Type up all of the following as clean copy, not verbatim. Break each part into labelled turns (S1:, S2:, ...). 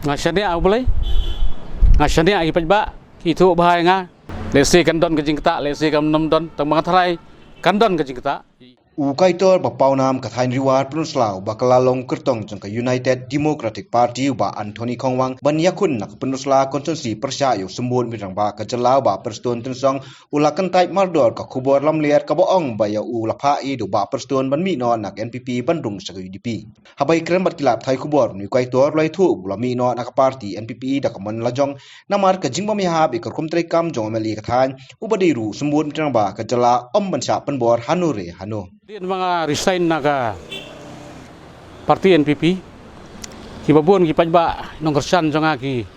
S1: Ngashani au boleh ngashani ai pajba itu bahaya nga lesi kandon kejing kita lesi kam nom don tang mangatrai kandon kejing kita
S2: Ukaitor bapaunam kathain riwar penuslau bakalalong kertong jangka United Democratic Party ba Anthony Khongwang ban yakun nak penusla konsensi persya yo sembun mirang ba kajelau ba perston tensong ulakan tai mardor ka khubor lamliat ka boong ba ya ulapha i do ba perston ban mi no nak NPP Bandung sa UDP habai kren bat kilap thai khubor ni kaitor lai thu bulami no nak party NPP da kaman lajong namar ka jingbam ya bi ka kumtre kam jong meli kathain ubadiru sembun mirang ba kajela om ban sya penbor hanure hanu
S1: Din mga resign naga parti NPP kibabun kipajba nong kersan jonga ki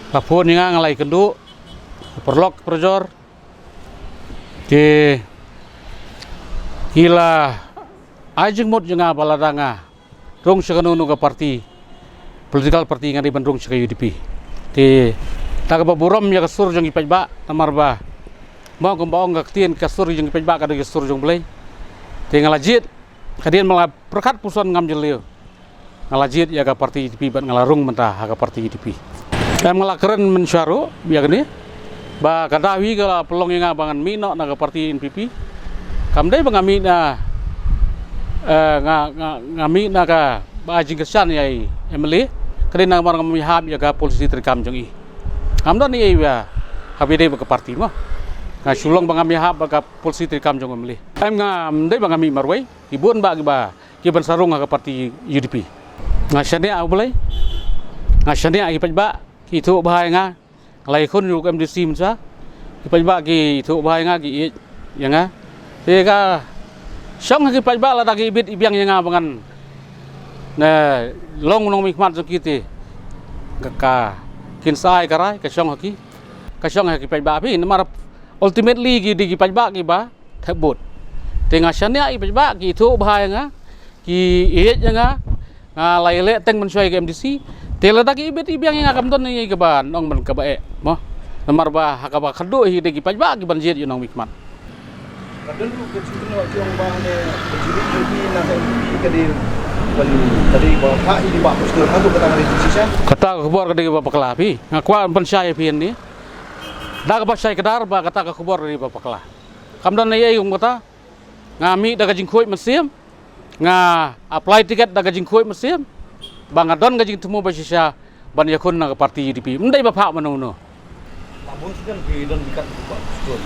S1: papun nga ngalai kendu perlok projor ke hila ajeng mot jonga baladanga rong sekanu nuga parti political party ngari Bandung sa UDP ti tagababurom ya kasur jong kipajba tamarba mau kembaong gaktin kasur jong kipajba kada kasur jong belai tinggal lajit kadian malah perkat puson ngam jelio ngalajit ya ka parti UDP ban ngalarung mentah ka parti UDP dan malah keren mensyaru biar ni ba kadawi kala pelong yang abangan mino na ka parti NPP kamdai bangami na ngami na ka ba jing kesan yai emily kadian na mar ngami hab ya ka polisi terkam jong i kamdan ni ya habide ba ka parti mah sulong bangami hab baga polisi terkam jong emily ngam dai bangami marwai ibun ba kiban sarung ka parti UDP ngashani au boleh ngashani ai pajba ki thu bahai nga lai khun yu MDC msa ki pajba ki thu bahai nga ki yang nga te ka song ki pajba la dagi bit ibyang yang nga bangan na long nong mikmat kiti ka kinsai karai ka song ki pajba pi namar ultimately ki pajba ki ba thebut tengah syania i pajba ki thu bahai nga ki iet nga lai le teng mensuai ke MDC tela dagi ibet ibyang yang akam ton ni ke ban ong ban ka bae mo namar ba hakaba khadu hi de ki pajba ki ban jet yu nong mikmat
S2: kadang lu kecil wajong ba ne kecil di na kadir wali tadi ba ha di ba postur hatu kata ngari sisa
S1: kata khubor kadi ba pakla pi ngakwa pensai pian ni da ka pasai kedar ba kata ka khubor dari ba pakla kamdan nei yung kata ngami da ka jingkhoi mesim nga apply tiket da ka jingkhoi mesim bangadon ka jing temu ba sisa ban yakun na ka parti UDP mendai ba pha manono
S2: namun sedan ki dan bikat ba postur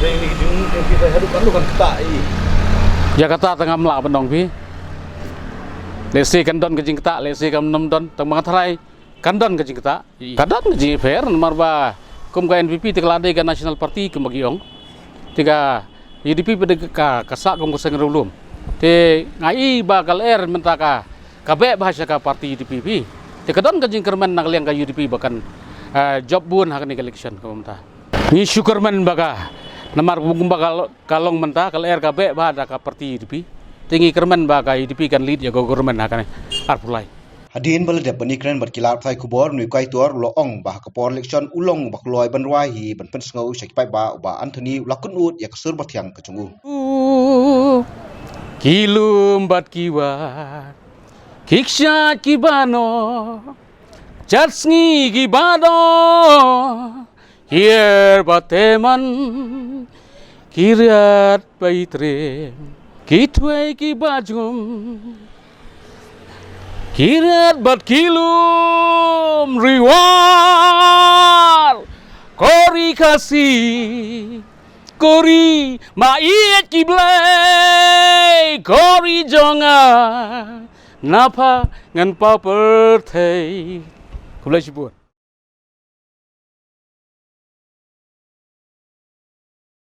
S2: ini jung kita hadu kan lu kan kata i
S1: ya kata tengah melak bandong pi lesi kandon ka jing kata lesi kam nom don tang mangatrai kandon ka jing kata kadon ka jing fair marba kum ka NPP tiklade ka National Party kum bagiong tiga UDP pada kasak kum kuseng rulum te ngai ba kal mentaka kabe bahasa ka parti UDP pi te kadon ka jing kerman nak liang ka UDP bahkan job bun hak ni election kum ta ni syukurman baka namar bung bakal kalong mentah kal kabe ba da ka parti UDP tinggi kerman ba ka UDP kan lead ya government hak ni arpulai
S2: Hadin balade penikren berkilat thai kubor nui kai tuar loong bah kapor election ulong bakloi banwai hi ban pensngau sekipai ba Anthony lakun ut ya kesur bathiang kecungu
S1: kilum bat kiwa kiksha kibano chatsngi kibado hier bateman kirat baitre kitwai kibajum kirat bat kilum riwar kori kasih kori maiet kiblai kori jonga napa ngan pa perthei kulai sibut